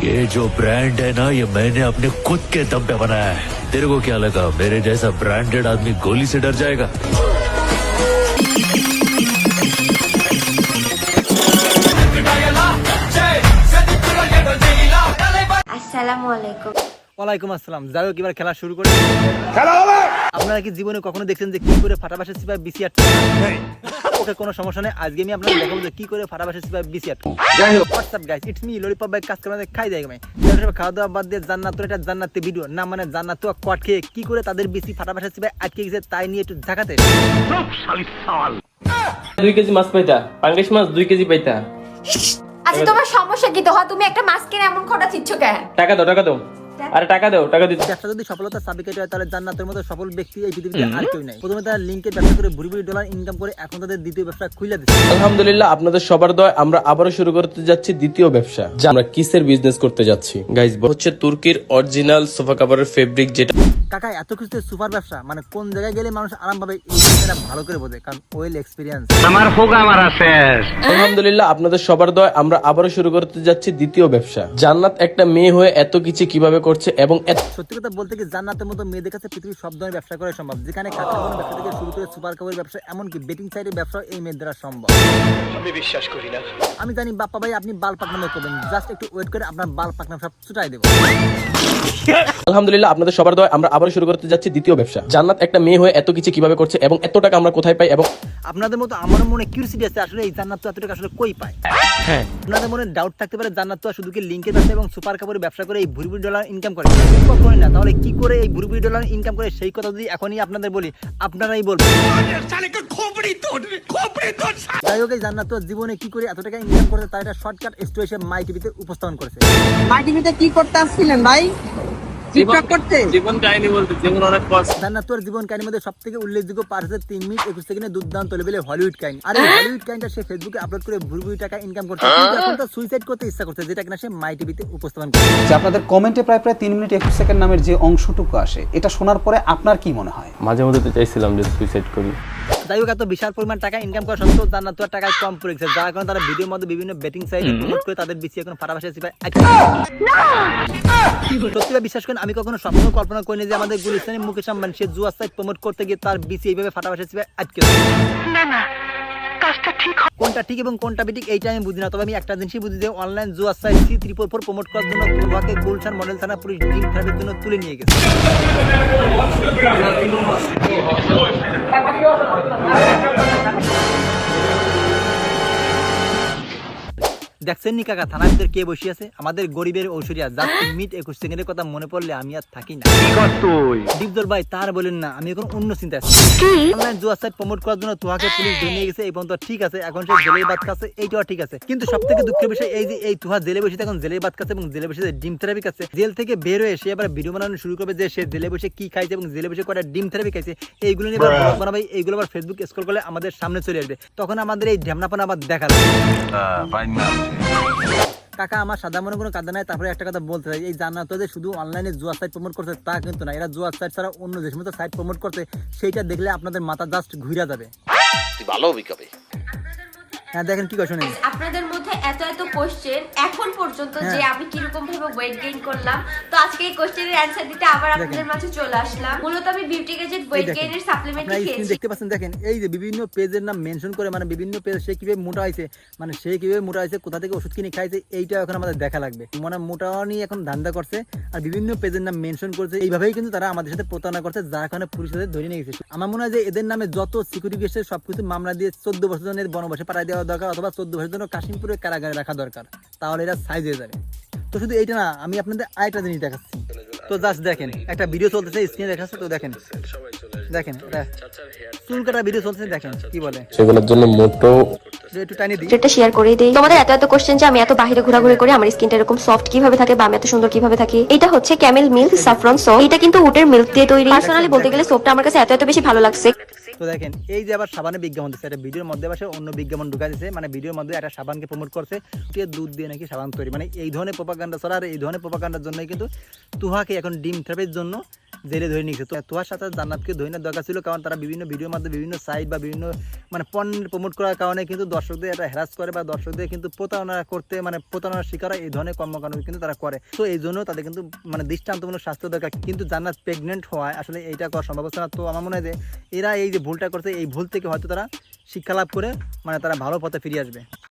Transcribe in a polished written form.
ये जो ब्रांड है ना, ये मैंने अपने खुद के दम पे बनाया है। तेरे को क्या लगा मेरे जैसा ब्रांडेड आदमी गोली से डर जाएगा? আসসালামুয়ালাইকুম। ওয়ালাইকুম আসসালাম। যাই হোক, এবার খেলা শুরু করি। আপনারা কি জীবনে কখনো দেখছেন যে কি করে ফাটাবাসের সিপাই বিসি আটকে? ওকে, কোনো সমস্যা নেই। আজকে আমি আপনাদের দেখাবো যে কি করে ফাটাবাসের সিপাই বিসি আটকে। যাই হোক, WhatsApp guys, it's me lollipop ভাই। কাজ করে খাই দেয় ভাই। খাওয়া দাওয়া বাদ দিয়ে জান্নাত, এটা জান্নাতের ভিডিও না, মানে জান্নাত কট খেয়ে কি করে তাদের বিসি ফাটাবাসের সিপাই আটকে গেছে তাই নিয়ে একটু দেখাতে। 2 কেজি মাছ পাইতা, পাঙ্গাস মাছ 2 কেজি পাইতা। আচ্ছা, তোমার সমস্যা কি? তো হয় তুমি একটা মাছ কিনে এমন খটা চিচ্ছ কেন? টাকা দাও। আরে টাকা দাও, টাকা দিতে। ব্যবসা যদি সফলতা সাবিত হয় তাহলে জান্নাতের মতো সফল ব্যক্তি এই পৃথিবীতে আর কেউ নাই। প্রথমে তারা লিংকে ব্যবসা করে ভুরি ভুরি ডলার ইনকাম করে এখন তাদের দ্বিতীয় ব্যবসা খুলে দিচ্ছে। আলহামদুলিল্লাহ, আপনাদের সবার দয় আমরা আবারও শুরু করতে যাচ্ছি দ্বিতীয় ব্যবসা। আমরা কিসের বিজনেস করতে যাচ্ছি গাইস? হচ্ছে তুর্কির অরিজিনাল সোফা কভারের ফেব্রিক, যেটা কাকা এত কিছু সুপার ব্যবসা, মানে কোন জায়গায় গেলে মানুষ আরাম পাবে এই জিনিসটা ভালো করে বোঝে, কারণ ওয়েল এক্সপেরিয়েন্স। আলহামদুলিল্লাহ, আপনাদের সবার দয় আমরা আবারও শুরু করতে যাচ্ছি দ্বিতীয় ব্যবসা। জান্নাত একটা মেয়ে হয়ে এত কিছু কিভাবে করছে এবং সত্যি কথা বলতে কি জান্নাতের মতো মেয়েদের কাছে পৃথিবীর সব ধরনের ব্যবসা করা সম্ভব, যেখানে কাঁচামাল ব্যবসা থেকে শুরু করে সুপার কাপড়ের ব্যবসা, এমনকি বেটিং সাইডের ব্যবসা এই মেয়েদের দ্বারা সম্ভব। আমি বিশ্বাস করি না। আমি জানি বাপ্পা ভাই আপনি বাল পাকনামে করবেন, জাস্ট একটু ওয়েট করে আপনার বাল পাকনাম সব ছুটাই দেবো। আলহামদুলিল্লাহ, আপনাদের সবার দয় আমরা আবারও শুরু করতে যাচ্ছি দ্বিতীয় ব্যবসা। জান্নাত একটা মেয়ে হয়ে এত কিছু কিভাবে করছে এবং এত টাকা আমরা কোথায় পাই, এবং আপনাদের মতো আমার মনে কিউরিসিটি আছে আসলে এই জান্নাত তো এত টাকা আসলে কই পায়। হ্যাঁ, আপনাদের মনে ডাউট থাকতে পারে জান্নাত তো শুধু কি লিংকের ব্যবসা এবং সুপার কাপড়ের ব্যবসা করে এই ভুরি ভুরি ডলার ইনকাম করে, কখনোই না। তাহলে কি করে এই ভুরি ভুরি ডলার ইনকাম করে সেই কথা যদি এখনই আপনাদের বলি, আপনারাই বলবেন। যাই হোক, এই জান্নাত জীবনে কি করে এত টাকা ইনকাম করছে তার একটা শর্টকাট স্টোরি মাই টিভিতে উপস্থাপন করেছে। মাই টিভিতে কি করতে আসছিলেন ভাই? টিকটক করতে? জীবন কাহিনী বলতে, জীবন অনেক কষ্ট। জান্নাতুর জীবন কাহিনীর মধ্যে সবথেকে উল্লেখযোগ্য পার্ট হচ্ছে 3 মিনিট 21 সেকেন্ডে দুর্দান্ত লেভেলে হলিউড কাহিনী। আর এই হলিউড কাহিনীটা সে ফেসবুকে আপলোড করে ভুরি ভুরি টাকা ইনকাম করছে, কিন্তু এখন তো সুইসাইড করতে ইচ্ছা করছে, যেটা কিনা সে মাই টিভিতে উপস্থাপন করে। যে আপনাদের কমেন্টে প্রায় 3 মিনিট 21 সেকেন্ড নামের যে অংশটুকু আসে, এটা শোনার পরে আপনার কি মনে হয়? মাঝে মধ্যে তো চাইছিলাম যে সুইসাইড করি। যাই হোক, এত বিশাল পরিমাণ টাকা ইনকাম করা সত্ত্বেও জান্নাতুর টাকায় কম পড়েছে, যার কারণে তারা ভিডিওর মধ্যে বিভিন্ন বেটিং সাইট প্রমোট করে তাদের বিসি এখন ফাটাফাটি সিপাই আটকে। সত্যি বিশ্বাস করেন, আমি কখনো স্বপ্ন কল্পনা করিনি যে আমাদের গুলিস্তানের মুকেশ আম্বানি সে জুয়া সাইট প্রমোট করতে গিয়ে তার বিসি এইভাবে ফাটাফাটি সিপাই আটকে। কোনটা ঠিক এবং কোনটা বেঠিক এইটা আমি বুঝি না, তবে আমি একটা জিনিসই বুঝি যে অনলাইন জুয়া সাইট C344 প্রমোট করার জন্য তোমাকে গুলশান মডেল থানা পুলিশ ড্রিম ট্রাফিকের জন্য তুলে নিয়ে গেছে। দেখছেন নি কাকা, থানার ভিতরে কে বসে আছে? আমাদের গরিবের ঐশ্বরিয়া, যার 3 মিনিট 21 সেকেন্ডের কথা মনে পড়লে আমি আর থাকি না। দীপজল ভাই তার বলেন না, আমি এখন অন্য চিন্তা আছি। অনলাইন জুয়া সাইট প্রমোট করার জন্য তোহাকে পুলিশ ধরে নিয়ে গেছে, এই পর্যন্ত ঠিক আছে, এখন সে জেলের বাদ খাচ্ছে, এইটাও ঠিক আছে। কিন্তু সবথেকে দুঃখের বিষয় এই যে এই তোহা জেলে বসে এখন জেলের বাদ খাচ্ছে এবং জেলে বসে ডিম থেরাপি খাচ্ছে। জেল থেকে বের হয়ে সে আবার ভিডিও বানানো শুরু করবে যে সে জেলে বসে কি খাইছে এবং জেলে বসে কয়টা ডিম থেরাপি খাইছে। এইগুলো নিয়ে বানাবে, এইগুলো আবার ফেসবুক স্ক্রল করলে আমাদের সামনে চলে আসবে, তখন আমাদের এই ঢ্যামনাপনা আবার দেখা যাবে। কাকা আমার সাদা মনে কোনো কাদা নাই। তারপরে একটা কথা বলতে চাই, এই জান্নাত যে শুধু অনলাইনে জুয়া সাইট প্রমোট করছে তা কিন্তু না, এরা জুয়া সাইট ছাড়া অন্য যে সমস্ত সাইট প্রমোট করছে সেইটা দেখলে আপনাদের মাথা জাস্ট ঘুরে যাবে। ভালো বিকাবে। হ্যাঁ দেখেন কি কথা শুনেন। আপনাদের মধ্যে এত এত কোশ্চেন এখন পর্যন্ত যে আমি কিরকম ভাবে ওয়েট গেইন করলাম, তো আজকে এই কোশ্চেনের অ্যানসার দিতে আবার আপনাদের মাঝে চলে আসলাম। মূলত আমি বিউটি গ্যাজেট ওয়েট গেইনের সাপ্লিমেন্ট খেয়েছি। দেখতে পাচ্ছেন, দেখেন এই যে বিভিন্ন পেজের নাম মেনশন করে, মানে বিভিন্ন পেজ সে কিভাবে মোটা হয়েছে, মানে সে কিভাবে মোটা হয়েছে, কোথা থেকে ওষুধ কিনে খাইছে, এইটা এখন আমাদের দেখা লাগবে। মানে মোটা নিয়ে এখন ধান্দা করছে আর বিভিন্ন পেজের নাম মেনশন করছে, এইভাবেই কিন্তু তারা আমাদের সাথে প্রতারণা করছে, যার কারণে পুলিশ তাদের ধরে নিয়ে গেছে। আমার মনে হয় যে এদের নামে যত সিকিউরিটি গেছে সবকিছু মামলা দিয়ে 14 বছর জনের বনবাসে পাঠাই দেওয়া দরকার, অথবা 14 বছরের জন্য কাশিমপুরে কারাগারে রাখা দরকার, তাহলে এরা সাইজ হয়ে যাবে। তো শুধু এইটা না, আমি আপনাদের আরেকটা জিনিস দেখাচ্ছি। তো জাস্ট দেখেন, একটা ভিডিও চলতেছে স্ক্রিনে দেখাচ্ছে, তো দেখেন দেখেন এটা চুল কাটা ভিডিও চলতেছে, দেখেন কি বলে। সেগুলোর জন্য মোটো একটু টাইনি দিই, এটা শেয়ার করে দেই। তোমাদের এত এত কোশ্চেন যে আমি এত বাইরে ঘোরাঘুরি করে আমার স্কিনটা এরকম সফট কিভাবে থাকে বা আমি এত সুন্দর কিভাবে থাকি, এটা হচ্ছে ক্যামেল মিল্ক সাফরন সোপ। এটা কিন্তু উটের মিল্ক দিয়ে তৈরি। পার্সোনালি বলতে গেলে সোপটা আমার কাছে এত এত বেশি ভালো লাগছে। তো দেখেন এই যে আবার সাবানের বিজ্ঞাপন দিচ্ছে, একটা ভিডিওর মধ্যে বসে অন্য বিজ্ঞাপন ঢুকা দিচ্ছে, মানে ভিডিওর মধ্যে একটা সাবানকে প্রমোট করছে, দুধ দিয়ে নাকি সাবান তৈরি, মানে এই ধরনের প্রোপাগান্ডা ছড়া। আর এই ধরনের প্রোপাগান্ডার জন্যই কিন্তু তুহাকে এখন ডিম থেরাপির জন্য জেলে ধরে নিয়েছে। তো তুহার সাথে জান্নাতকে ধরে নেওয়ার দরকার ছিল, কারণ তারা বিভিন্ন ভিডিওর মধ্যে বিভিন্ন সাইট বা বিভিন্ন মানে পণ্যের প্রমোট করার কারণে কিন্তু দর্শকদের এটা হ্যারাস করে বা দর্শকদের কিন্তু প্রতারণা করতে, মানে প্রতারণার শিকার হয়, এই ধরনের কর্মকাণ্ড কিন্তু তারা করে। তো এই জন্য তাদের কিন্তু মানে দৃষ্টান্তমূলক শাস্তি দরকার। কিন্তু জান্নাত প্রেগনেন্ট হওয়ায় আসলে এইটা করা সম্ভব হচ্ছে না। তো আমার মনে হয় যে এরা এই যে ভুলটা করছে, এই ভুল থেকে হয়তো তারা শিক্ষা লাভ করে মানে তারা ভালো পথে ফিরে আসবে।